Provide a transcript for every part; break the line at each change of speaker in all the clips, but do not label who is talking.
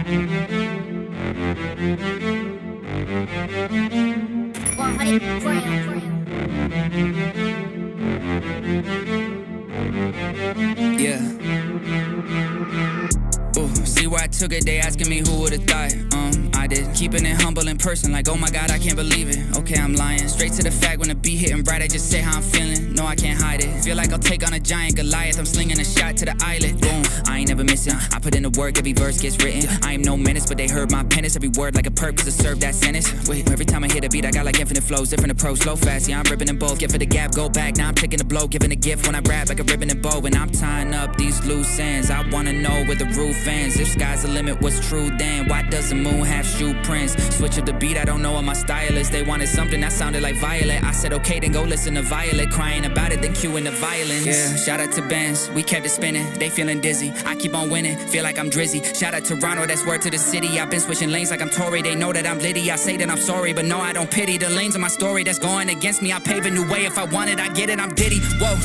Yeah. Ooh, see where I took it, they asking me who would've thought. I did. Keeping it humble in person, like oh my god, I can't believe it. Okay, I'm lying. Straight to the fact, when the beat hitting bright, I just say how I'm feeling. No, I can't hide it. Feel like I'll take on a giant Goliath. I'm slinging a shot to the eyelid. Boom, I ain't never missing. I put in the work, every verse gets written. I am no menace, but they heard my penance. Every word like a perk, cause it served that sentence. Wait, every time I hit a beat, I got like infinite flows. Different approach, slow, fast, yeah, I'm ripping them both. Get for the gap, go back, now I'm taking the blow. Giving a gift when I rap like a ribbon and bow. And I'm tying up these loose ends. I wanna know where the roof ends. If sky's the limit, what's true then? Why does the moon have shoe prints? Switch up the beat, I don't know what my style is. They wanted something that sounded like Violet. I said okay, then go listen to Violet. Crying about it, then cueing the violence. Yeah, shout out to Benz, we kept it spinning. They feeling dizzy, I keep on winning. Feel like I'm Drizzy. Shout out to Toronto, that's word to the city. I've been switching lanes like I'm Tory. They know that I'm Liddy. I say that I'm sorry, but no, I don't pity the lanes of my story that's going against me. I pave a new way. If I want it, I get it. I'm Diddy. Whoa,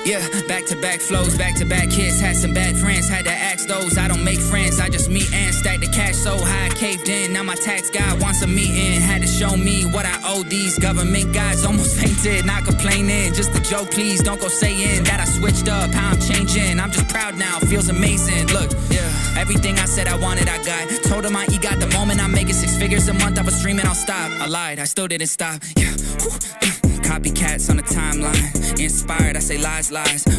yeah, back-to-back flows, back-to-back hits. Had some bad friends, had to ask those. I don't make friends, I just meet and stack the cash so high, caved in. Now my tax guy wants a meeting. Had to show me what I owe these government guys. Almost fainted, not complaining. Just a joke, please don't go saying that I switched up, how I'm changing. I'm just proud now, feels amazing. Look, yeah, everything I said I wanted, I got. Told him I got the moment I'm making 6 figures a month. I was streaming, I'll stop. I lied, I still didn't stop. Yeah, copycats on the timeline. Inspired, I say lies.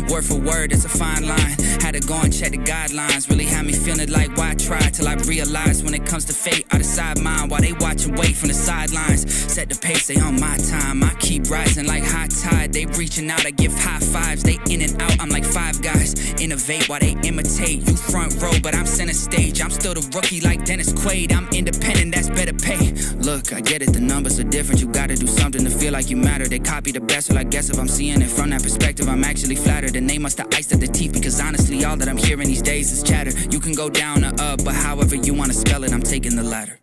Word for word, it's a fine line. Had to go and check the guidelines. Really had me feeling like why try till I realized when it comes to fate, I decide mine while they watch and wait from the sidelines. Set the pace, they on my time. I keep rising like high tide. They reaching out, I give high fives. They in and out, I'm like Five Guys. Innovate while they imitate. You front row, but I'm center stage. I'm still the rookie like Dennis Quaid. I'm independent, that's better pay. Look, I get it, the numbers are different. You gotta do something to feel like you matter. They copy the best, well I guess if I'm seeing it from that perspective, I'm actually flattered. And they must have iced at the teeth, because honestly all that I'm hearing these days is chatter. You can go down or up, but however you wanna spell it, I'm taking the latter.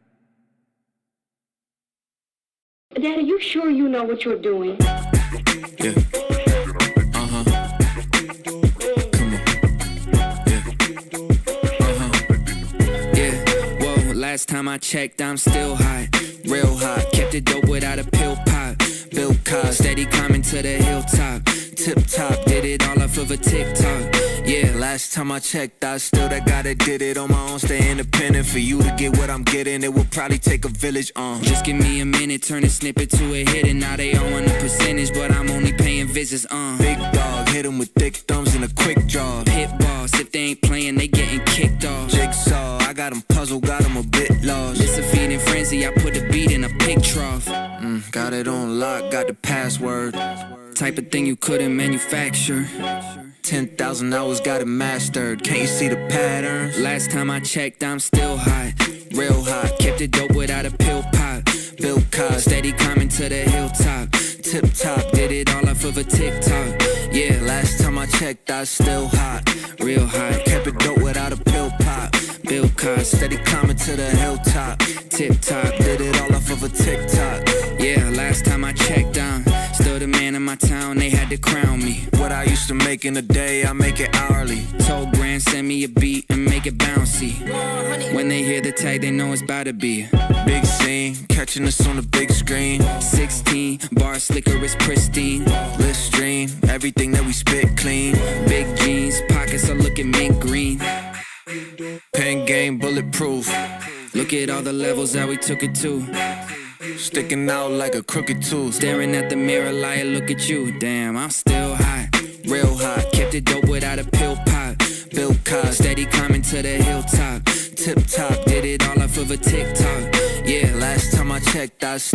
Dad, are you sure you know what you're doing?
Yeah. Come on. Yeah. Yeah. Whoa, last time I checked, I'm still high. Real hot, kept it dope without a pill pop. Bill Cosby, steady climbing to the hilltop. Tip top, did it all off of a TikTok. Yeah, last time I checked, I still that guy that did it on my own. Stay independent, for you to get what I'm getting, it will probably take a village. Just give me a minute, turn a snippet to a hit, and now they all want a percentage, but I'm only paying visits. Big dog, hit 'em with thick thumbs and a quick draw. Pit boss, if they ain't playing, they getting kicked off. Jigsaw, I got 'em puzzled, got 'em a bit lost. It's a feeding frenzy, I put the beat in a pig trough. Got it on lock, got the password. Type of thing you couldn't manufacture. 10,000 hours, got it mastered. Can't you see the patterns? Last time I checked, I'm still high. Real hot, kept it dope without a pill pop. Bill Cosby, steady climbing to the hilltop. Tip top, did it all off of a TikTok. Yeah, last time I checked, I was still hot. Real hot, kept it dope without a pill pop. Bill Cosby, steady climbing to the hilltop. Tip top, did it all off of a TikTok. Yeah, last time I checked, I'm still the man in my town, they had to crown me. What I used to make in a day, I make it hourly. Told Grand, send me a beat and make it bouncy. When they hear the tag, they know it's about to be big scene, catching us on the big screen. 16, bar slicker is pristine. Listerine, everything that we spit clean. Big jeans, pockets are looking mint green. Pen game, bulletproof. Look at all the levels that we took it to. Sticking out like a crooked tooth. Staring at the mirror like, look at you. Damn, I'm still hot, real hot. Kept it dope without a pill pop. Bill Cosby, steady climbing to the hilltop. Tip top, did it all off of a TikTok. Yeah, last time I checked, I was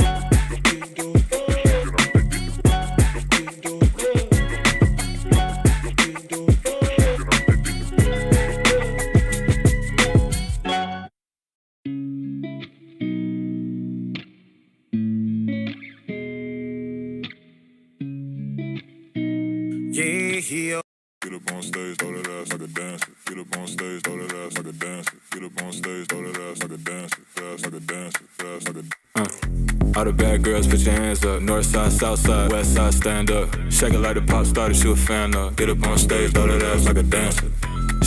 Get up on stage, throw that ass like a dancer. Get up on stage, throw that ass like a dancer. Get up on stage, throw that ass like a dancer. Ass like a dancer, ass like a
All the bad girls, put your hands up. North side, south side, west side, stand up. Shake it like the pop star that you a fan of. Get up on stage, throw that ass like a dancer.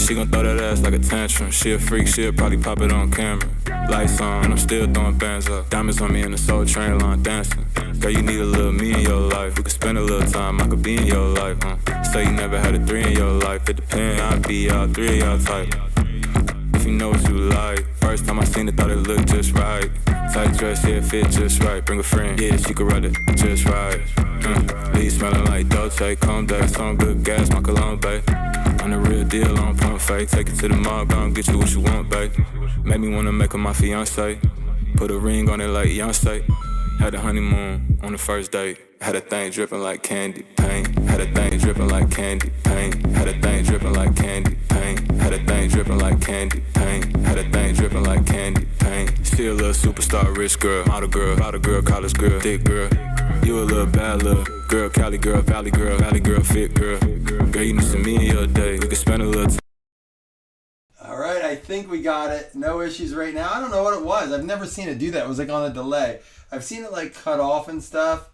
she gon' throw that ass like a tantrum. She a freak, she'll probably pop it on camera. Lights on, and I'm still throwing bands up. Diamonds on me in the Soul Train line dancing. Girl, you need a little me in your life. We could spend a little time, I could be in your life, Say you never had a 3 in your life. It depends, I'd be all 3 of y'all type. If you know what you like. First time I seen it, thought it looked just right. Tight dress, yeah, fit just right. Bring a friend, yeah, she could ride it just right. Leave smelling like Dolce, calm down, some good gas, my cologne, babe. I'm the real deal, on pump fake. Take it to the mall, gon' get you what you want, babe. Make me wanna make her my fiance. Put a ring on it like Beyonce. Had a honeymoon on the first date. Had a thing dripping like candy paint. Had a thing dripping like candy paint. Had a thing dripping like candy paint. Had a thing dripping like candy paint. Had a thing dripping like candy paint. Still a little superstar, rich girl, model girl, college girl, thick girl. You a little bad little girl, Cali girl, valley girl, fit girl. Girl, you need some me in your day. We could spend a little time.
All right, I think we got it. No issues right now. I don't know what it was. I've never seen it do that. It was like on a delay. I've seen it like cut off and stuff,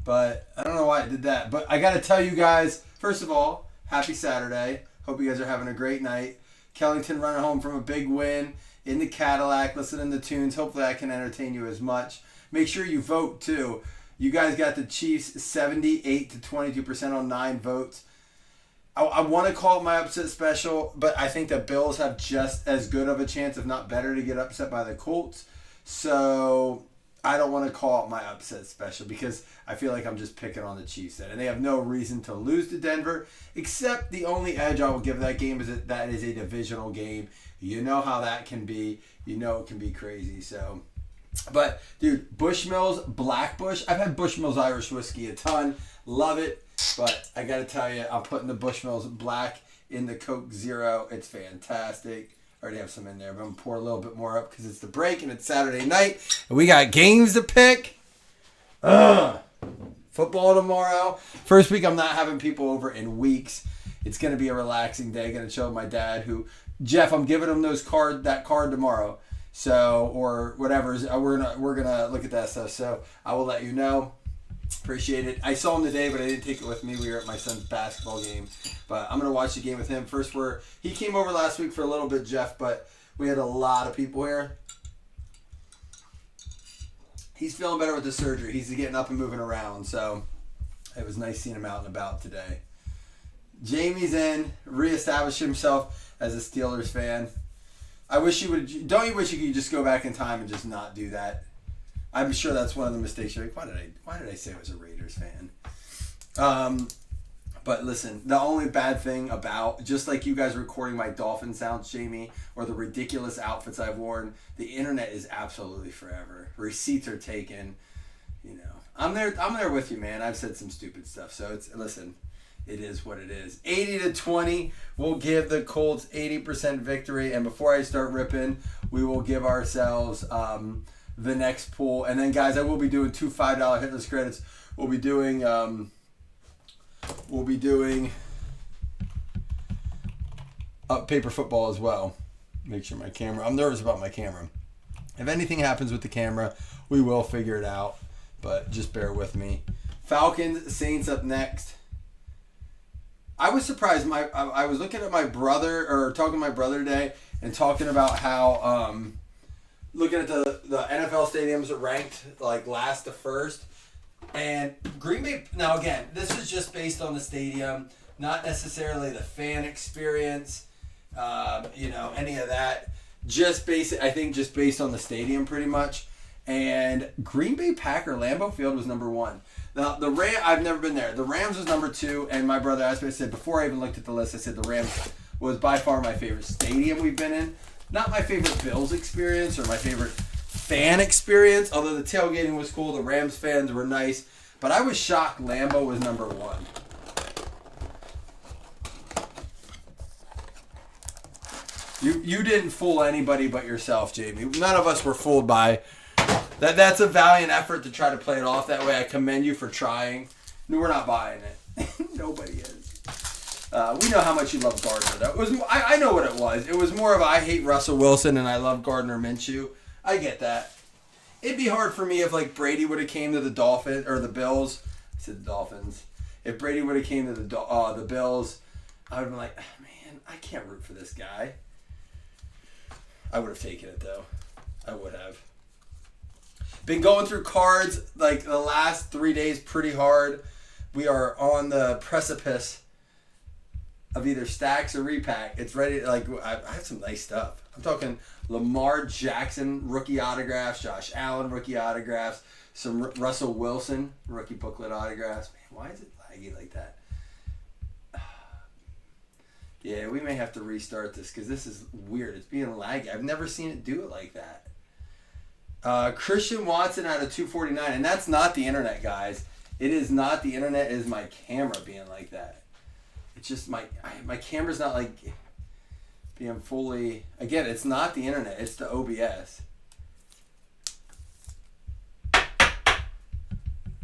but I don't know why it did that. But I got to tell you guys, first of all, happy Saturday. Hope you guys are having a great night. Kellington running home from a big win in the Cadillac, listening to tunes. Hopefully I can entertain you as much. Make sure you vote too. You guys got the Chiefs 78 to 22% on 9 votes. I want to call it my upset special, but I think the Bills have just as good of a chance, if not better, to get upset by the Colts. So I don't want to call it my upset special because I feel like I'm just picking on the Chiefs. And they have no reason to lose to Denver, except the only edge I will give that game is that is a divisional game. You know how that can be. You know it can be crazy. So, but dude, Bushmills Black Bush. I've had Bushmills Irish whiskey a ton. Love it. But I got to tell you, I'm putting the Bushmills Black in the Coke Zero. It's fantastic. I already have some in there, but I'm going to pour a little bit more up because it's the break and it's Saturday night. And we got games to pick. Football tomorrow. First week, I'm not having people over in weeks. It's going to be a relaxing day. Going to chill with my dad, Jeff, I'm giving him that card tomorrow. So, or whatever. We're gonna look at that stuff. So I will let you know. Appreciate it. I saw him today, but I didn't take it with me. We were at my son's basketball game. But I'm going to watch the game with him. He came over last week for a little bit, Jeff, but we had a lot of people here. He's feeling better with the surgery. He's getting up and moving around. So it was nice seeing him out and about today. Jamie's in, reestablished himself as a Steelers fan. Don't you wish you could just go back in time and just not do that? I'm sure that's one of the mistakes. You're like, why did I say I was a Raiders fan? But listen, the only bad thing about, just like you guys recording my dolphin sounds, Jamie, or the ridiculous outfits I've worn, the internet is absolutely forever. Receipts are taken. You know, I'm there with you, man. I've said some stupid stuff, so it is what it is. 80-20 will give the Colts 80% victory, and before I start ripping, we will give ourselves the next pool. And then, guys, I will be doing 2 $5 hitless credits. We'll be doing paper football as well. Make sure my camera. I'm nervous about my camera. If anything happens with the camera, we will figure it out. But just bear with me. Falcons, Saints up next. I was surprised. I was looking at my brother, or talking to my brother today, and talking about how looking at the NFL stadiums are ranked like last to first. And Green Bay, now again, this is just based on the stadium, not necessarily the fan experience, any of that. I think just based on the stadium pretty much. And Green Bay Packer, Lambeau Field was number 1. Now, I've never been there. The Rams was number 2, and my brother asked me, I said, before I even looked at the list, I said the Rams was by far my favorite stadium we've been in. Not my favorite Bills experience or my favorite fan experience, although the tailgating was cool, the Rams fans were nice, but I was shocked Lambeau was number 1. You didn't fool anybody but yourself, Jamie. None of us were fooled by that. That's a valiant effort to try to play it off that way. I commend you for trying. No, we're not buying it. Nobody is. We know how much you love Gardner, though. I know what it was. It was more of I hate Russell Wilson and I love Gardner Minshew. I get that. It'd be hard for me if like Brady would have came to the Dolphins or the Bills. I said the Dolphins. If Brady would have came to the Bills, I would have been like, man, I can't root for this guy. I would have taken it though. I would have. Been going through cards like the last 3 days pretty hard. We are on the precipice of either stacks or repack. It's ready. Like I have some nice stuff. I'm talking Lamar Jackson rookie autographs, Josh Allen rookie autographs, some Russell Wilson rookie booklet autographs. Man, why is it laggy like that? Yeah, we may have to restart this because this is weird. It's being laggy. I've never seen it do it like that. Christian Watson out of 249, and that's not the internet, guys. It is not the internet. It is my camera being like that. It's just my camera's not like being fully. Again, it's not the internet. It's the OBS.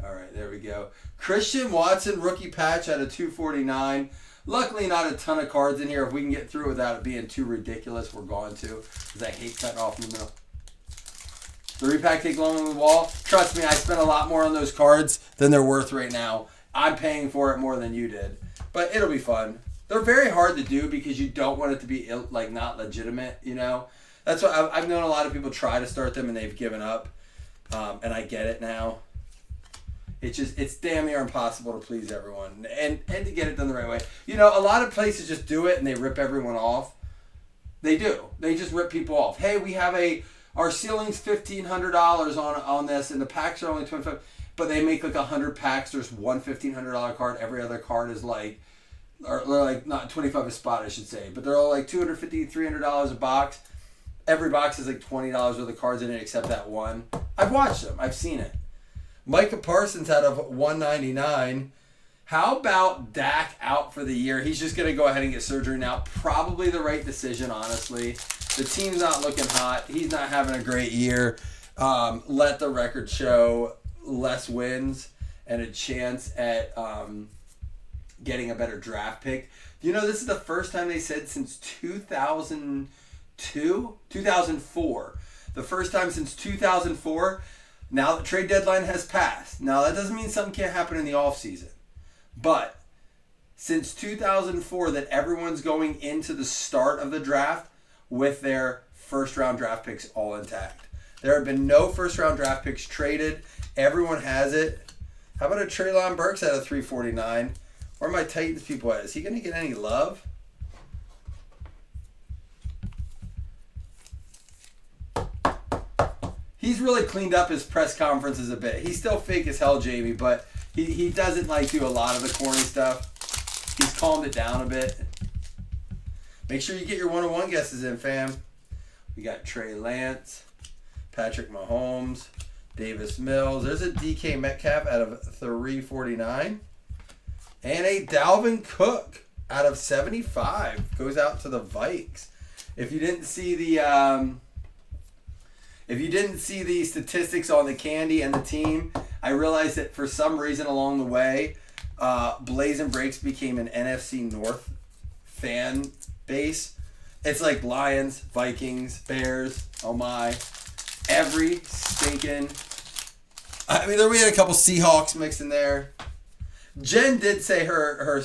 All right, there we go. Christian Watson rookie patch out of 249. Luckily, not a ton of cards in here. If we can get through without it being too ridiculous, we're going to. Because I hate cutting off in the middle. The repack take long on the wall. Trust me, I spent a lot more on those cards than they're worth right now. I'm paying for it more than you did. But it'll be fun. They're very hard to do because you don't want it to be like not legitimate, you know? That's why I've known a lot of people try to start them and they've given up. And I get it now. It's damn near impossible to please everyone and to get it done the right way. You know, a lot of places just do it and they rip everyone off. They do. They just rip people off. Hey, we have our ceiling's $1,500 on this and the packs are only $25. But they make like 100 packs. There's one $1,500 card. Every other card is like, or they're like not 25 a spot, I should say. But they're all like $250, $300 a box. Every box is like $20 worth of cards in it except that one. I've watched them. I've seen it. Micah Parsons out of 199. How about Dak out for the year? He's just going to go ahead and get surgery now. Probably the right decision, honestly. The team's not looking hot. He's not having a great year. Let the record show less wins and a chance at getting a better draft pick. You know, this is the first time they said since 2004. The first time since 2004. Now the trade deadline has passed. Now that doesn't mean something can't happen in the offseason. But since 2004 that everyone's going into the start of the draft with their first round draft picks all intact. There have been no first round draft picks traded. Everyone has it. How about a Treylon Burks out of 349? Where are my Titans people at? Is he going to get any love? He's really cleaned up his press conferences a bit. He's still fake as hell, Jamie, but he doesn't like do a lot of the corny stuff. He's calmed it down a bit. Make sure you get your one-on-one guesses in, fam. We got Trey Lance, Patrick Mahomes, Davis Mills. There's a DK Metcalf out of 349. And a Dalvin Cook out of 75. Goes out to the Vikes. If you didn't see the statistics on the candy and the team, I realized that for some reason along the way, Blazing Breaks became an NFC North fan base. It's like Lions, Vikings, Bears, oh my. Every stinking... I mean, we had a couple Seahawks mixed in there. Jen did say her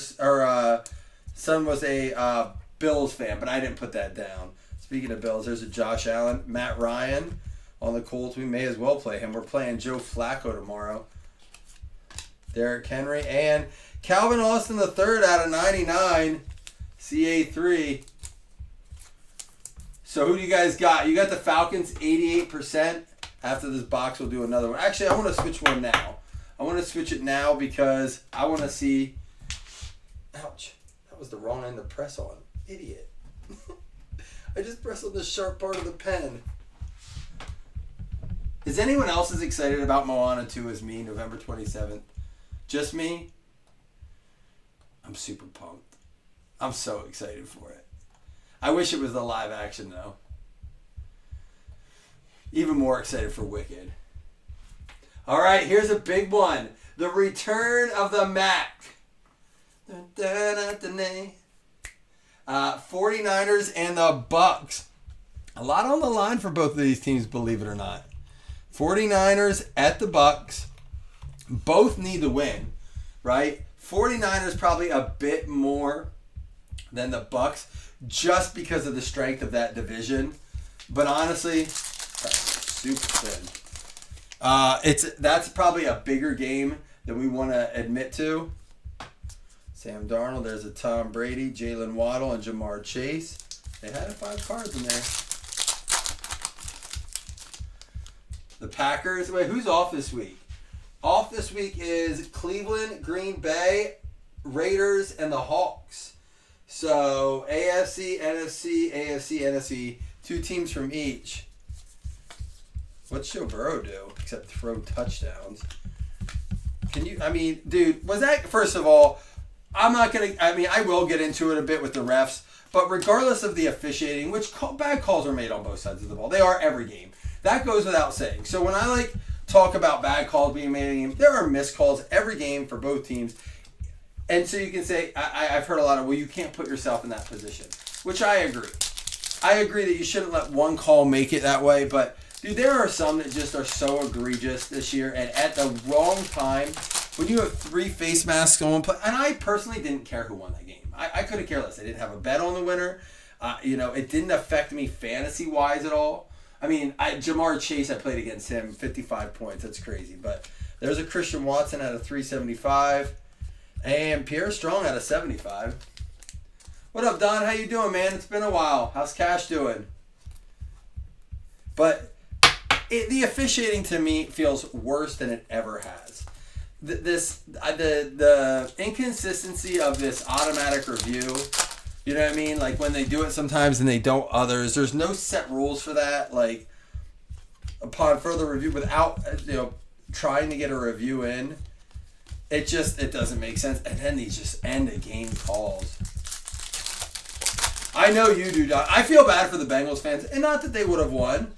son was a Bills fan, but I didn't put that down. Speaking of Bills, there's a Josh Allen, Matt Ryan on the Colts. We may as well play him. We're playing Joe Flacco tomorrow. Derrick Henry and Calvin Austin III out of 99, CA3. So who do you guys got? You got the Falcons 88%. After this box, we'll do another one. Actually, I want to switch one now. I want to switch it now because I want to see... Ouch. That was the wrong end to press on. Idiot. I just pressed on the sharp part of the pen. Is anyone else as excited about Moana 2 as me, November 27th? Just me? I'm super pumped. I'm so excited for it. I wish it was the live action, though. Even more excited for Wicked. All right, here's a big one. The return of the Mac. 49ers and the Bucks. A lot on the line for both of these teams, believe it or not. 49ers at the Bucks. Both need to win, right? 49ers probably a bit more than the Bucks just because of the strength of that division. But honestly, super thin. That's probably a bigger game than we want to admit to. Sam Darnold, there's a Tom Brady, Jalen Waddle, and Jamar Chase. They had 5 cards in there. The Packers. Wait, who's off this week? Off this week is Cleveland, Green Bay, Raiders, and the Hawks. So AFC, NFC, AFC, NFC. 2 teams from each. What's Joe Burrow do except throw touchdowns? Dude, was that, first of all, I will get into it a bit with the refs, but regardless of the officiating, bad calls are made on both sides of the ball. They are every game. That goes without saying. So when I talk about bad calls being made in a game, there are missed calls every game for both teams. And so you can say, I've heard a lot of, well, you can't put yourself in that position, which I agree. I agree that you shouldn't let one call make it that way, but dude, there are some that just are so egregious this year, and at the wrong time, when you have 3 face masks on one play, and I personally didn't care who won that game. I couldn't care less. I didn't have a bet on the winner. It didn't affect me fantasy-wise at all. Jamar Chase, I played against him, 55 points. That's crazy. But there's a Christian Watson at a 375, and Pierre Strong at a 75. What up, Don? How you doing, man? It's been a while. How's Cash doing? But the officiating to me feels worse than it ever has. The inconsistency of this automatic review, you know what I mean? Like when they do it sometimes and they don't others. There's no set rules for that. Like upon further review, without trying to get a review in, it doesn't make sense. And then these just end of game calls. I know you do, Don. I feel bad for the Bengals fans, and not that they would have won.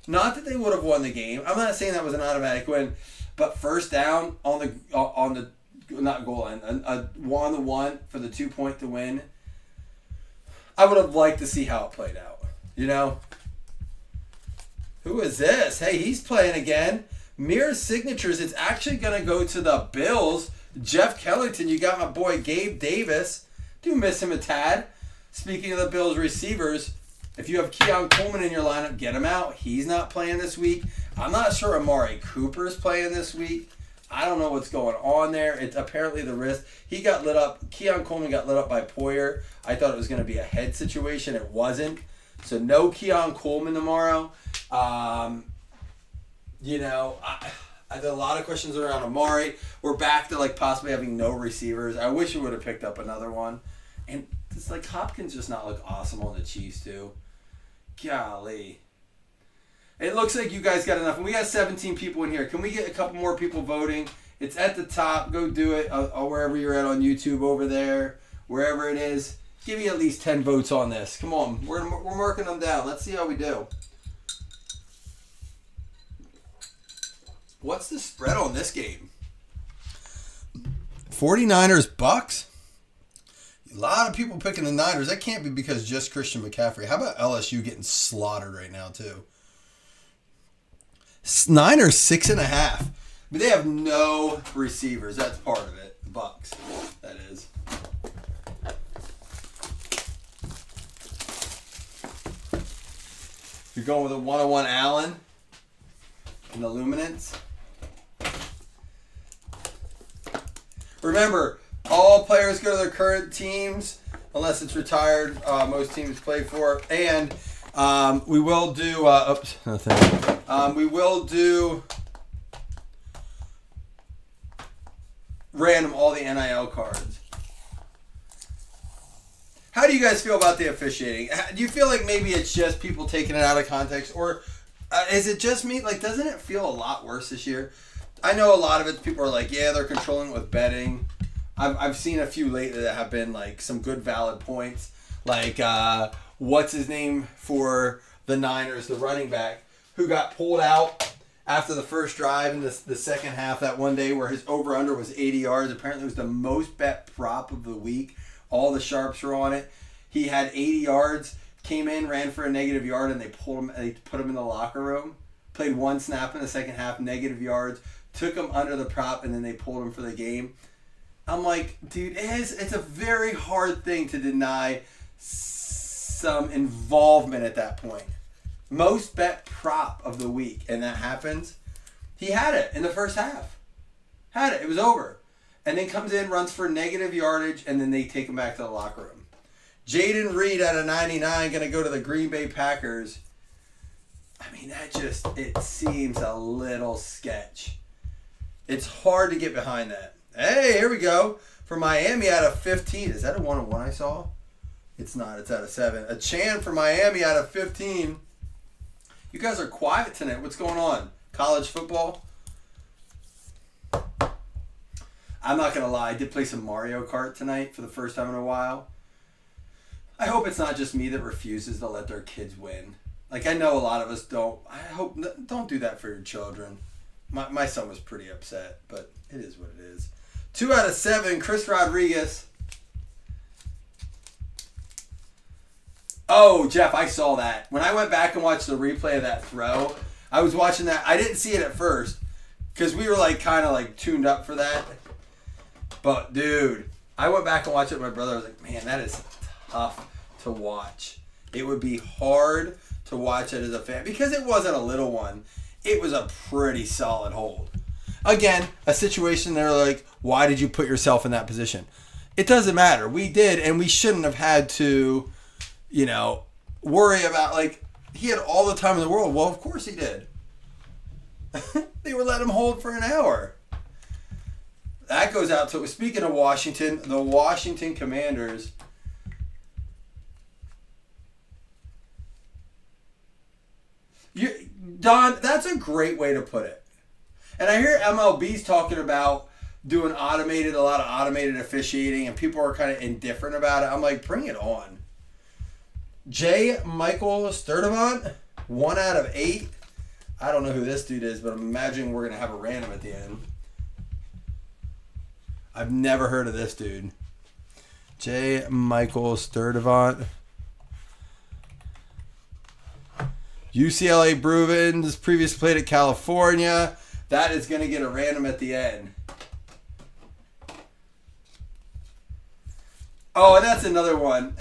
Not that they would have won the game. I'm not saying that was an automatic win, but first down on the not goal line, a 1-on-1 for the 2-point to win. I would have liked to see how it played out. Who is this? Hey, he's playing again. Mirror signatures. It's actually gonna go to the Bills. Jeff Kellington. You got my boy Gabe Davis. Do miss him a tad. Speaking of the Bills receivers, if you have Keon Coleman in your lineup, get him out. He's not playing this week. I'm not sure Amari Cooper is playing this week. I don't know what's going on there. It's apparently the wrist. He got lit up. Keon Coleman got lit up by Poyer. I thought it was going to be a head situation. It wasn't. So no Keon Coleman tomorrow. There's a lot of questions around Amari. We're back to possibly having no receivers. I wish we would have picked up another one. And it's Hopkins just not look awesome on the Chiefs too. Golly. It looks like you guys got enough. And we got 17 people in here. Can we get a couple more people voting? It's at the top. Go do it. Wherever you're at on YouTube over there. Wherever it is. Give me at least 10 votes on this. Come on. We're marking them down. Let's see how we do. What's the spread on this game? 49ers Bucks? A lot of people picking the Niners. That can't be because just Christian McCaffrey. How about LSU getting slaughtered right now, too? Niners 6.5. But they have no receivers. That's part of it. The Bucks. That is. You're going with a 101 Allen and the Luminance. Remember, all players go to their current teams unless it's retired. Most teams play for. And we will do. We will do random all the NIL cards. How do you guys feel about the officiating? Do you feel like maybe it's just people taking it out of context, or is it just me? Doesn't it feel a lot worse this year? I know a lot of it. People are like, yeah, they're controlling it with betting. I've seen a few lately that have been some good valid points. What's his name for the Niners, the running back, who got pulled out after the first drive in the second half that one day where his over-under was 80 yards. Apparently it was the most bet prop of the week. All the sharps were on it. He had 80 yards, came in, ran for a negative yard, and they pulled him. They put him in the locker room. Played one snap in the second half, negative yards. Took him under the prop, and then they pulled him for the game. I'm like, dude, it's a very hard thing to deny some involvement at that point. Most bet prop of the week, and that happens. He had it in the first half. Had it. It was over. And then comes in, runs for negative yardage, and then they take him back to the locker room. Jaden Reed out of 99 going to go to the Green Bay Packers. I mean, it seems a little sketch. It's hard to get behind that. Hey, here we go. For Miami out of 15. Is that a 1-on-1 I saw? It's not. It's out of 7. A Chan for Miami out of 15. You guys are quiet tonight. What's going on? College football? I'm not going to lie. I did play some Mario Kart tonight for the first time in a while. I hope it's not just me that refuses to let their kids win. Like, I know a lot of us don't. I hope, don't do that for your children. My son was pretty upset, but it is what it is. 2 out of 7, Chris Rodriguez. Oh, Jeff, I saw that. When I went back and watched the replay of that throw, I was watching that. I didn't see it at first because we were like kind of like tuned up for that. But, dude, I went back and watched it with my brother. I was like, man, that is tough to watch. It would be hard to watch it as a fan because it wasn't a little one. It was a pretty solid hold. Again, a situation they're like, why did you put yourself in that position? It doesn't matter. We did, and we shouldn't have had to, worry about, like, he had all the time in the world. Well, of course he did. They were letting him hold for an hour. That goes out to, speaking of Washington, the Washington Commanders. Don, that's a great way to put it. And I hear MLB's talking about doing a lot of automated officiating, and people are kind of indifferent about it. I'm like, bring it on. J. Michael Sturdivant, 1 out of 8. I don't know who this dude is, but I'm imagining we're going to have a random at the end. I've never heard of this dude. J. Michael Sturdivant. UCLA Bruins, previously played at California. That is going to get a random at the end. Oh, and that's another one.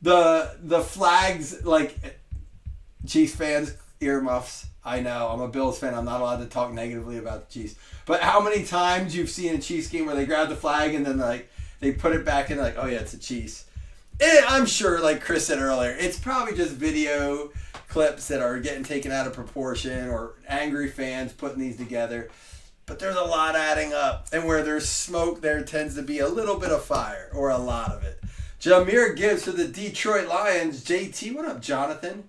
The flags, like, Chiefs fans, earmuffs. I know, I'm a Bills fan. I'm not allowed to talk negatively about the Chiefs. But how many times you've seen a Chiefs game where they grab the flag and then, like, they put it back in, like, oh, yeah, it's a Chiefs. I'm sure, like Chris said earlier, it's probably just video clips that are getting taken out of proportion or angry fans putting these together. But there's a lot adding up. And where there's smoke, there tends to be a little bit of fire, or a lot of it. Jahmyr Gibbs for the Detroit Lions. JT, what up, Jonathan?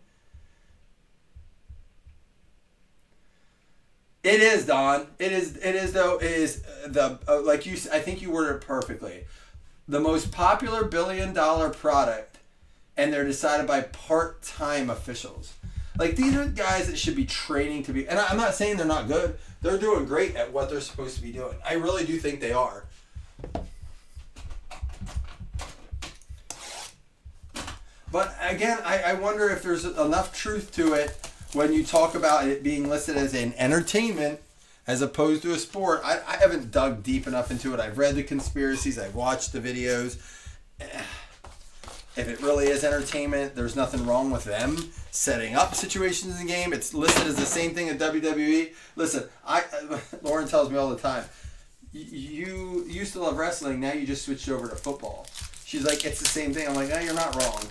It is, Don. It is though, it is the, like you, I think you worded it perfectly. The most popular billion-dollar product, and they're decided by part-time officials. Like, these are guys that should be training to be, and I'm not saying they're not good. They're doing great at what they're supposed to be doing. I really do think they are. But again, I wonder if there's enough truth to it when you talk about it being listed as an entertainment as opposed to a sport. I haven't dug deep enough into it. I've read the conspiracies. I've watched the videos. If it really is entertainment, there's nothing wrong with them setting up situations in the game. It's listed as the same thing at WWE. Listen, Lauren tells me all the time, you used to love wrestling, now you just switched over to football. She's like, it's the same thing. I'm like, no, you're not wrong.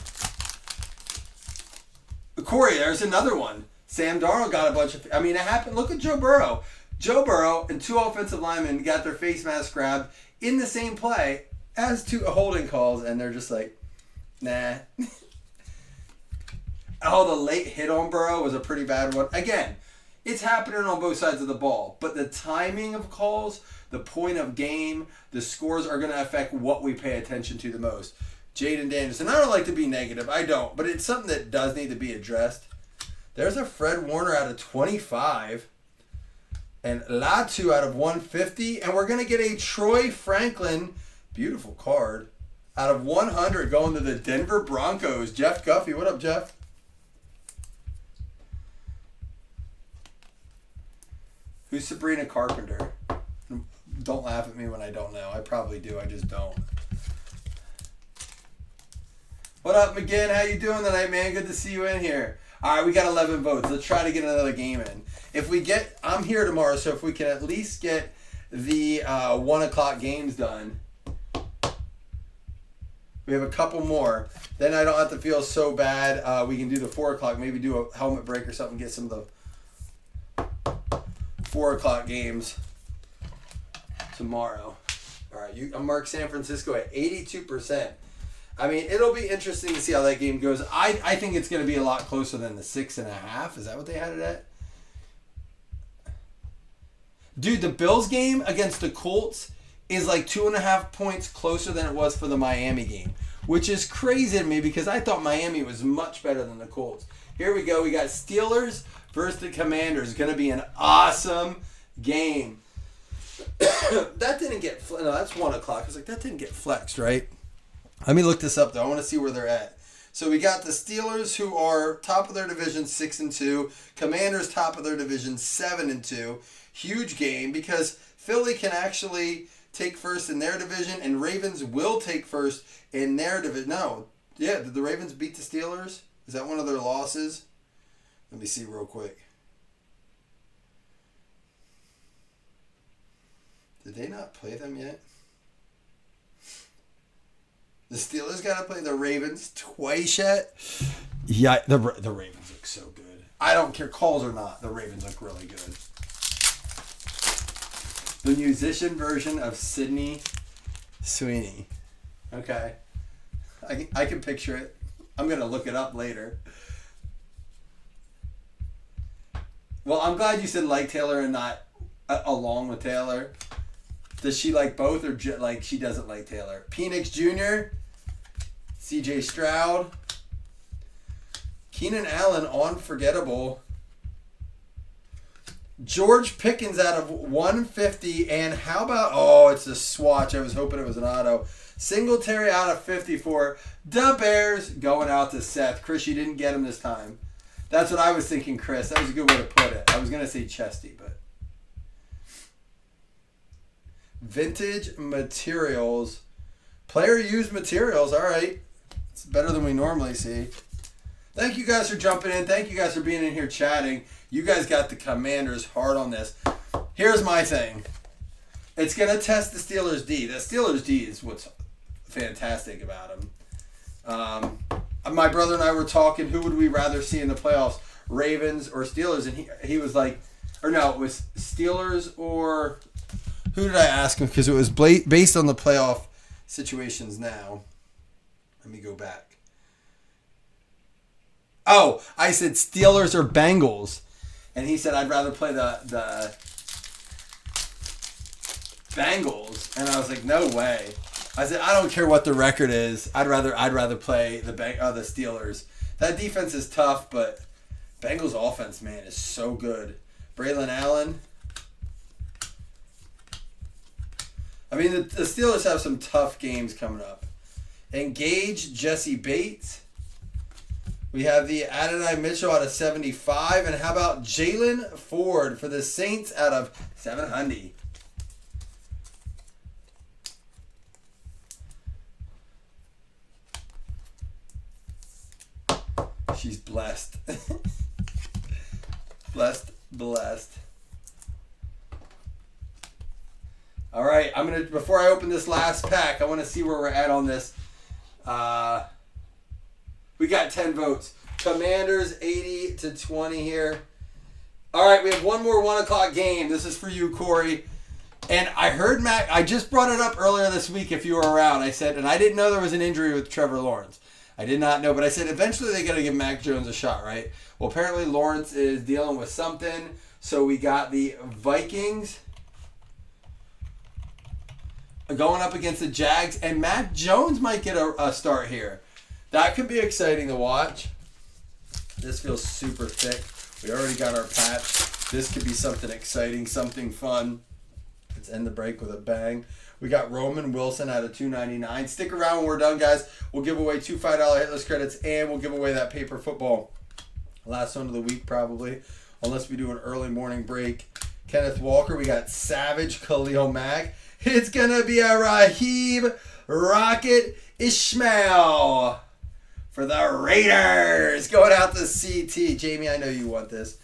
Corey, there's another one. Sam Darnold got a bunch of, it happened. Look at Joe Burrow. Joe Burrow and 2 offensive linemen got their face mask grabbed in the same play as 2 holding calls, and they're just like, nah. Oh, the late hit on Burrow was a pretty bad one. Again, it's happening on both sides of the ball, but the timing of calls, the point of game, the scores are going to affect what we pay attention to the most. Jaden Danielson, I don't like to be negative. I don't, but it's something that does need to be addressed. There's a Fred Warner out of 25. And Latu out of 150. And we're going to get a Troy Franklin, beautiful card, out of 100 going to the Denver Broncos. Jeff Guffey. What up, Jeff? Who's Sabrina Carpenter? Don't laugh at me when I don't know. I probably do. I just don't. What up, McGinn? How you doing tonight, man? Good to see you in here. All right, we got 11 votes. Let's try to get another game in. If we get, I'm here tomorrow, so if we can at least get the 1 o'clock games done, we have a couple more. Then I don't have to feel so bad. We can do the 4 o'clock, maybe do a helmet break or something, get some of the 4 o'clock games tomorrow. All right, I'm Mark San Francisco at 82%. I mean, it'll be interesting to see how that game goes. I think it's going to be a lot closer than the 6.5. Is that what they had it at? Dude, the Bills game against the Colts is like 2.5 points closer than it was for the Miami game, which is crazy to me because I thought Miami was much better than the Colts. Here we go. We got Steelers versus the Commanders. It's going to be an awesome game. That didn't get... No, that's 1 o'clock. I was like, that didn't get flexed, right? Let me look this up, though. I want to see where they're at. So we got the Steelers, who are top of their division, 6-2. Commanders, top of their division, 7-2. Huge game because Philly can actually take first in their division, and Ravens will take first in their division. No. Yeah, did the Ravens beat the Steelers? Is that one of their losses? Let me see real quick. Did they not play them yet? The Steelers got to play the Ravens twice yet. Yeah, the Ravens look so good. I don't care, calls or not. The Ravens look really good. The musician version of Sydney Sweeney. Okay. I can picture it. I'm going to look it up later. Well, I'm glad you said like Taylor and not along with Taylor. Does she like both or like she doesn't like Taylor? Penix Jr., CJ Stroud, Keenan Allen, unforgettable. George Pickens out of 150, and how about, oh, it's a swatch. I was hoping it was an auto. Singletary out of 54. The Bears going out to Seth. Chris, you didn't get him this time. That's what I was thinking, Chris. That was a good way to put it. I was going to say Chesty, but. Vintage materials. Player used materials. All right. It's better than we normally see. Thank you guys for jumping in. Thank you guys for being in here chatting. You guys got the Commanders hard on this. Here's my thing. It's going to test the Steelers' D. The Steelers' D is what's fantastic about them. My brother and I were talking, who would we rather see in the playoffs, Ravens or Steelers? And he was like, or no, it was Steelers or... Who did I ask him? Because it was based on the playoff situations now. Let me go back. Oh, I said Steelers or Bengals. And he said, I'd rather play the Bengals. And I was like, no way. I said, I don't care what the record is. I'd rather play the Steelers. That defense is tough, but Bengals offense, man, is so good. Braylon Allen. I mean, the Steelers have some tough games coming up. Engage Jesse Bates. We have the Adonai Mitchell out of 75. And how about Jalen Ford for the Saints out of 700? She's blessed. Blessed. All right, before I open this last pack, I want to see where we're at on this. We got 10 votes. Commanders 80-20 here. All right, we have one more 1 o'clock game. This is for you, Corey. And I heard Mac, I just brought it up earlier this week if you were around. I said, and I didn't know there was an injury with Trevor Lawrence. I did not know, but I said eventually they got to give Mac Jones a shot, right? Well, apparently Lawrence is dealing with something. So we got the Vikings going up against the Jags, and Mac Jones might get a start here. That could be exciting to watch. This feels super thick. We already got our patch. This could be something exciting, something fun. Let's end the break with a bang. We got Roman Wilson out of $2.99. Stick around when we're done, guys. We'll give away 2 $5 hitless credits, and we'll give away that paper football. Last one of the week, probably, unless we do an early morning break. Kenneth Walker. We got Savage, Khalil Mack. It's going to be a Raheem Rocket Ishmael for the Raiders. Going out to CT. Jamie, I know you want this.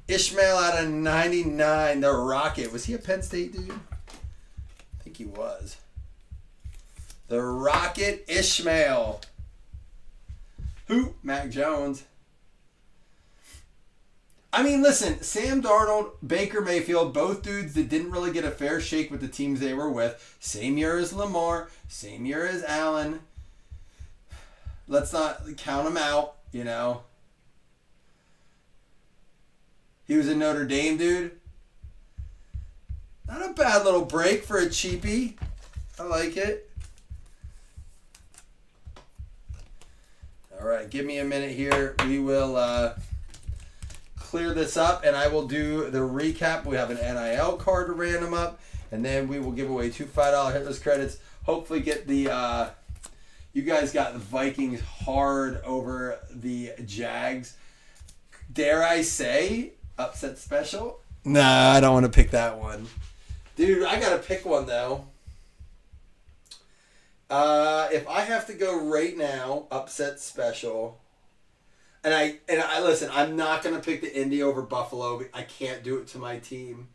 Ishmael out of 99. The Rocket. Was he a Penn State dude? I think he was. The Rocket Ishmael. Who? Mac Jones. I mean, listen, Sam Darnold, Baker Mayfield, both dudes that didn't really get a fair shake with the teams they were with. Same year as Lamar, same year as Allen. Let's not count them out, you know. He was a Notre Dame dude. Not a bad little break for a cheapie. I like it. All right, give me a minute here. We will clear this up, and I will do the recap. We have an NIL card to random up, and then we will give away 2 $5 hitless credits. Hopefully get the you guys got the Vikings hard over the Jags. Dare I say upset special? Nah, I don't want to pick that one. Dude, I got to pick one though. If I have to go right now, upset special. And I listen, I'm not going to pick the Indy over Buffalo. I can't do it to my team.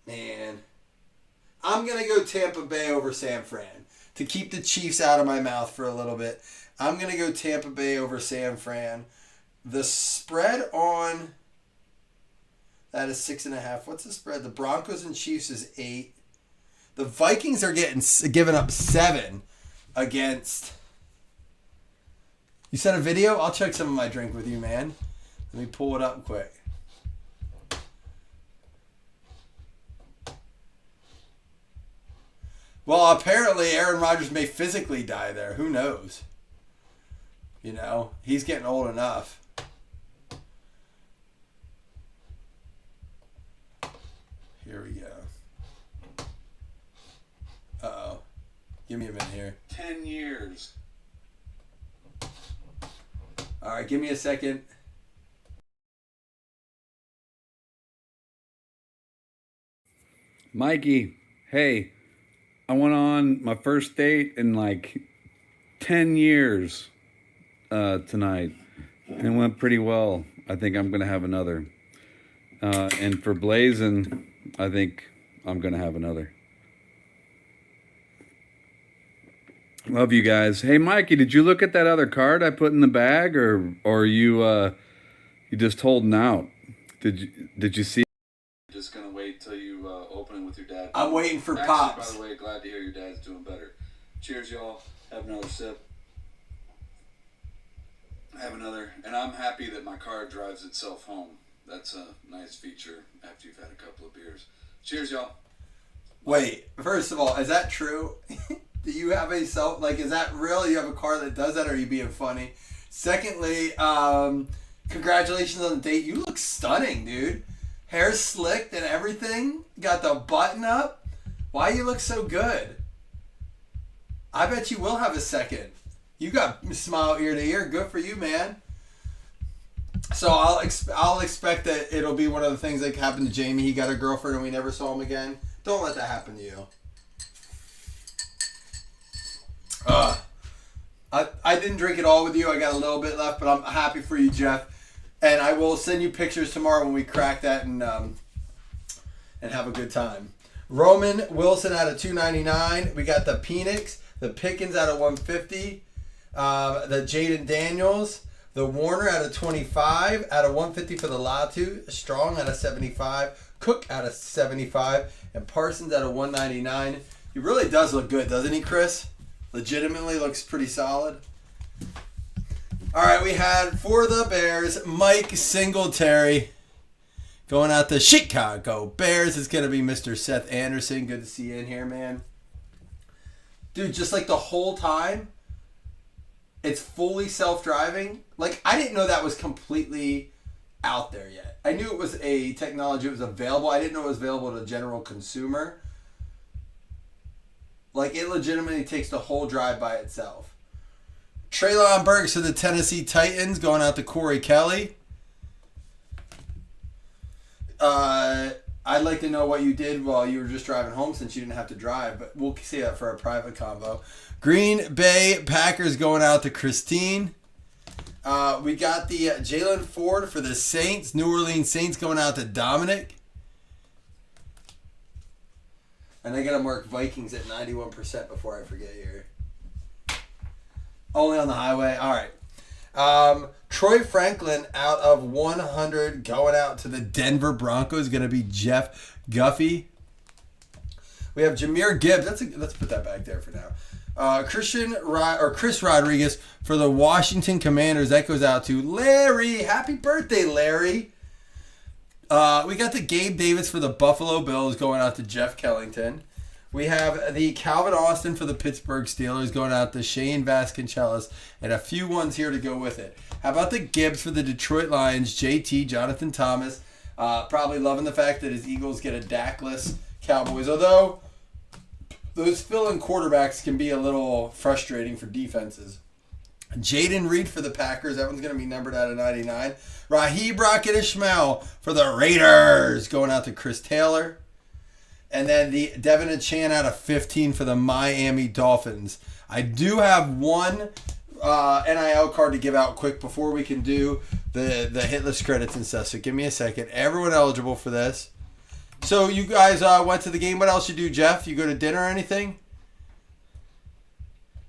Man. I'm going to go Tampa Bay over San Fran. To keep the Chiefs out of my mouth for a little bit. I'm going to go Tampa Bay over San Fran. The spread on that is 6.5. What's the spread? The Broncos and Chiefs is 8. The Vikings are giving up 7 against... You sent a video? I'll check some of my drink with you, man. Let me pull it up quick. Well, apparently Aaron Rodgers may physically die there. Who knows? You know, he's getting old enough. Here we go. Uh-oh. Give me a minute here.
10 years.
All right, give me a second.
Mikey, hey, I went on my first date in like 10 years tonight. And it went pretty well. I think I'm going to have another. And for Blazing, I think I'm going to have another. Love you guys. Hey, Mikey, did you look at that other card I put in the bag, or you just holding out? Did you see? Just gonna wait till you open it with your dad.
I'm waiting for
Actually,
Pops.
By the way, glad to hear your dad's doing better. Cheers, y'all. Have another sip. Have another, and I'm happy that my car drives itself home. That's a nice feature after you've had a couple of beers. Cheers, y'all.
Wait, first of all, is that true? Do you have a self, like, is that real? You have a car that does that, or are you being funny? Secondly, congratulations on the date. You look stunning, dude. Hair slicked and everything. Got the button up. Why you look so good? I bet you will have a second. You got smile ear to ear. Good for you, man. So I'll expect that it'll be one of the things that happened to Jamie. He got a girlfriend and we never saw him again. Don't let that happen to you. I didn't drink it all with you. I got a little bit left, but I'm happy for you, Jeff. And I will send you pictures tomorrow when we crack that and have a good time. Roman Wilson out of 299. We got the Penix, the Pickens out of 150, the Jaden Daniels, the Warner out of 25, out of 150 for the Latu, Strong out of 75, Cook out of 75, and Parsons out of 199. He really does look good, doesn't he, Chris? Legitimately looks pretty solid. All right, we had for the Bears, Mike Singletary going out to Chicago Bears. It's going to be Mr. Seth Anderson. Good to see you in here, man. Dude, just like the whole time, it's fully self-driving. Like, I didn't know that was completely out there yet. I knew it was a technology that was available. I didn't know it was available to the general consumer. Like, it legitimately takes the whole drive by itself. Treylon Burks to the Tennessee Titans going out to Corey Kelly. I'd like to know what you did while you were just driving home since you didn't have to drive, but we'll see that for a private convo. Green Bay Packers going out to Christine. We got the Jalen Ford for the Saints. New Orleans Saints going out to Dominic. And I got to mark Vikings at 91% before I forget here. Only on the highway. All right. Troy Franklin out of 100 going out to the Denver Broncos. Going to be Jeff Guffey. We have Jahmyr Gibbs. Let's put that back there for now. Chris Rodriguez for the Washington Commanders. That goes out to Larry. Happy birthday, Larry. We got the Gabe Davis for the Buffalo Bills going out to Jeff Kellington. We have the Calvin Austin for the Pittsburgh Steelers going out to Shane Vasconcellos, and a few ones here to go with it. How about the Gibbs for the Detroit Lions, JT, Jonathan Thomas. Probably loving the fact that his Eagles get a Dak-less Cowboys, although those fill-in quarterbacks can be a little frustrating for defenses. Jaden Reed for the Packers. That one's going to be numbered out of 99. Raheem Rocket Ishmael for the Raiders going out to Chris Taylor. And then the Devin Achan out of 15 for the Miami Dolphins. I do have one NIL card to give out quick before we can do the hit list credits and stuff. So give me a second. Everyone eligible for this. So you guys went to the game. What else you do, Jeff? You go to dinner or anything?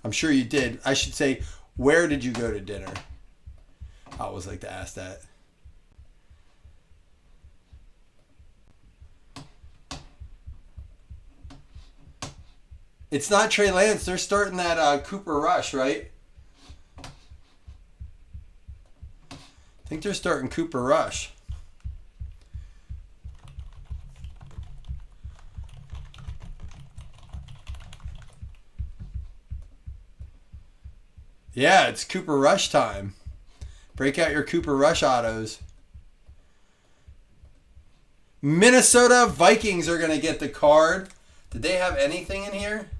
I'm sure you did. I should say, where did you go to dinner? I always like to ask that. It's not Trey Lance. They're starting that Cooper Rush, right? I think they're starting Cooper Rush. Yeah, it's Cooper Rush time. Break out your Cooper Rush autos. Minnesota Vikings are going to get the card. Did they have anything in here?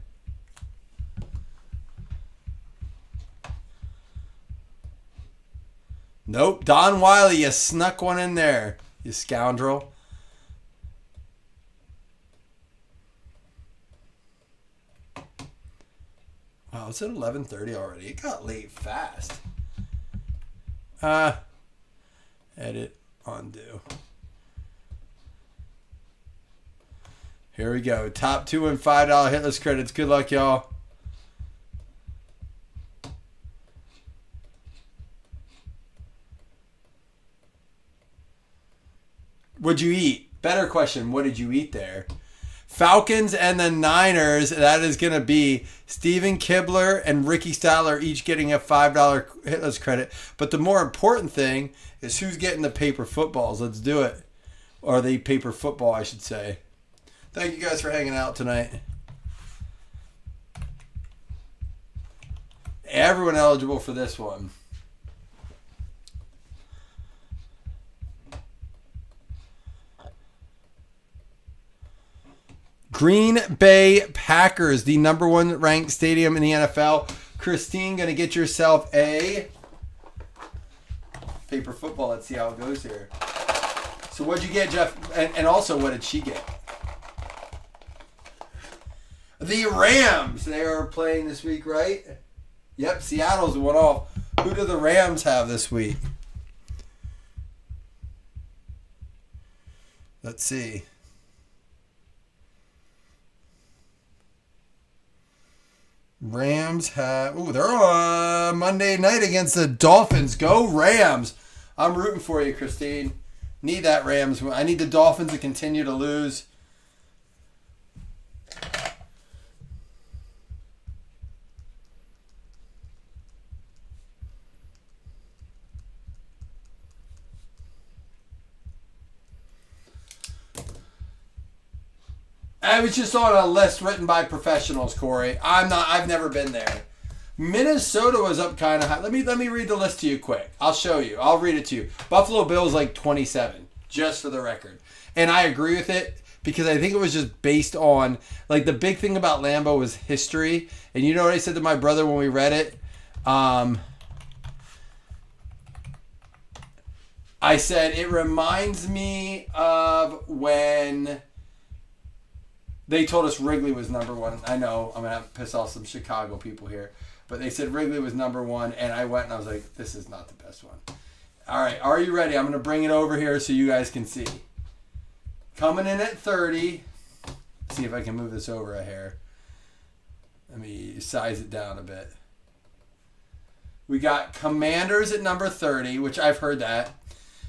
Nope. Don Wiley, you snuck one in there, you scoundrel. Wow, it's at 11:30 already. It got late fast. Edit, undo. Here we go. Top $2 and $5 hit list credits. Good luck, y'all. What'd you eat? Better question. What did you eat there? Falcons and the Niners. That is going to be Steven Kibler and Ricky Statler each getting a $5 hit list credit. But the more important thing is who's getting the paper footballs. Let's do it. Or the paper football, I should say. Thank you guys for hanging out tonight. Everyone eligible for this one. Green Bay Packers, the number 1 ranked stadium in the NFL. Christine, going to get yourself a paper football. Let's see how it goes here. So what'd you get, Jeff? And also, what did she get? The Rams. They are playing this week, right? Yep, Seattle's one off. Who do the Rams have this week? Let's see. Rams have... Ooh, they're on Monday night against the Dolphins. Go Rams. I'm rooting for you, Christine. Need that Rams. I need the Dolphins to continue to lose. I was just on a list written by professionals, Corey. I've never been there. Minnesota was up kind of high. Let me read the list to you quick. I'll show you. I'll read it to you. Buffalo Bills like 27, just for the record. And I agree with it because I think it was just based on, like, the big thing about Lambeau was history. And you know what I said to my brother when we read it? I I said it reminds me of when they told us Wrigley was number one. I know I'm going to have to piss off some Chicago people here. But they said Wrigley was number one. And I went and I was like, this is not the best one. All right. Are you ready? I'm going to bring it over here so you guys can see. Coming in at 30. See if I can move this over a hair. Let me size it down a bit. We got Commanders at number 30, which I've heard that.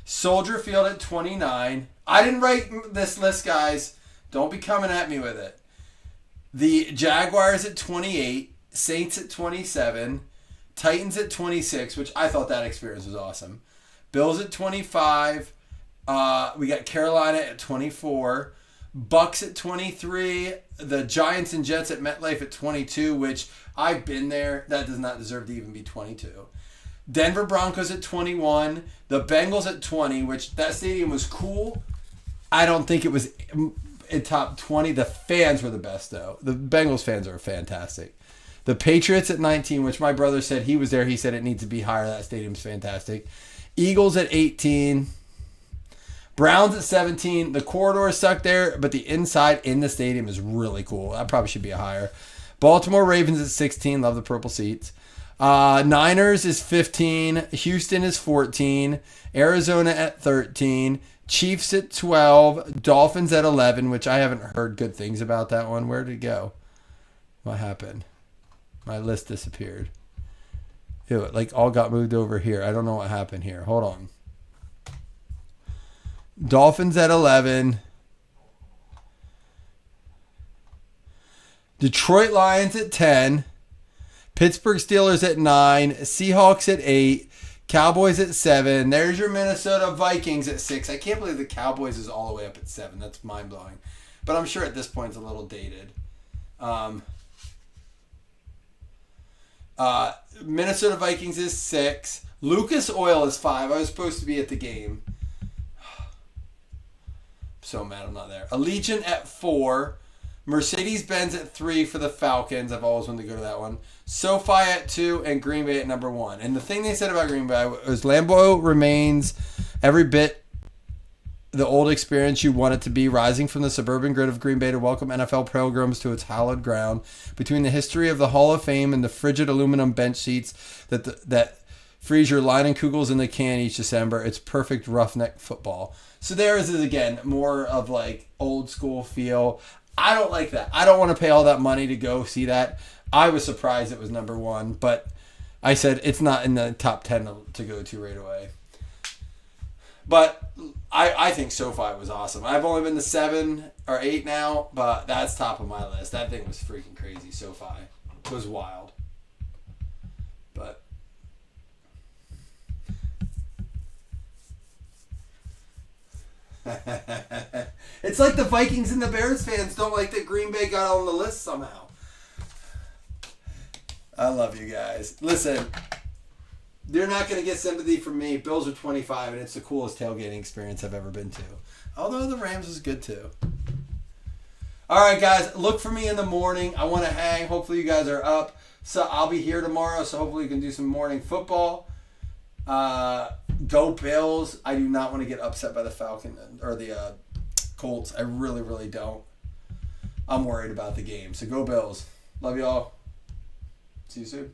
Soldier Field at 29. I didn't write this list, guys. Don't be coming at me with it. The Jaguars at 28. Saints at 27. Titans at 26, which I thought that experience was awesome. Bills at 25. We got Carolina at 24. Bucks at 23. The Giants and Jets at MetLife at 22, which I've been there. That does not deserve to even be 22. Denver Broncos at 21. The Bengals at 20, which that stadium was cool. I don't think it was in top 20. The fans were the best, though. The Bengals fans are fantastic. The Patriots at 19, which my brother said he was there. He said it needs to be higher. That stadium's fantastic. Eagles at 18. Browns at 17. The corridors suck there, but the inside in the stadium is really cool. That probably should be a higher. Baltimore Ravens at 16. Love the purple seats. Niners is 15. Houston is 14. Arizona at 13. Chiefs at 12. Dolphins at 11, which I haven't heard good things about that one. Where did it go? What happened? My list disappeared. Ew, it like all got moved over here. I don't know what happened here. Hold on. Dolphins at 11. Detroit Lions at 10. Pittsburgh Steelers at 9. Seahawks at 8. Cowboys at 7. There's your Minnesota Vikings at 6. I can't believe the Cowboys is all the way up at 7. That's mind-blowing. But I'm sure at this point it's a little dated. Minnesota Vikings is 6. Lucas Oil is 5. I was supposed to be at the game. So mad I'm not there. Allegiant at 4. Mercedes-Benz at 3 for the Falcons. I've always wanted to go to that one. SoFi at 2 and Green Bay at number 1. And the thing they said about Green Bay was Lambeau remains every bit the old experience you want it to be, rising from the suburban grid of Green Bay to welcome NFL pilgrims to its hallowed ground. Between the history of the Hall of Fame and the frigid aluminum bench seats that freeze your Leinenkugels in the can each December, it's perfect roughneck football. So there is, again, more of like old school feel. I don't like that. I don't want to pay all that money to go see that. I was surprised it was number 1, but I said it's not in the top 10 to go to right away. But I think SoFi was awesome. I've only been to 7 or 8 now, but that's top of my list. That thing was freaking crazy. SoFi was wild. But it's like the Vikings and the Bears fans don't like that Green Bay got on the list somehow. I love you guys. Listen, they're not going to get sympathy from me. Bills are 25, and it's the coolest tailgating experience I've ever been to. Although the Rams was good too. All right, guys, look for me in the morning. I want to hang. Hopefully you guys are up. So I'll be here tomorrow, so hopefully we can do some morning football. Go Bills. I do not want to get upset by the Falcons or the Colts. I really, really don't. I'm worried about the game. So go Bills. Love y'all. See you soon.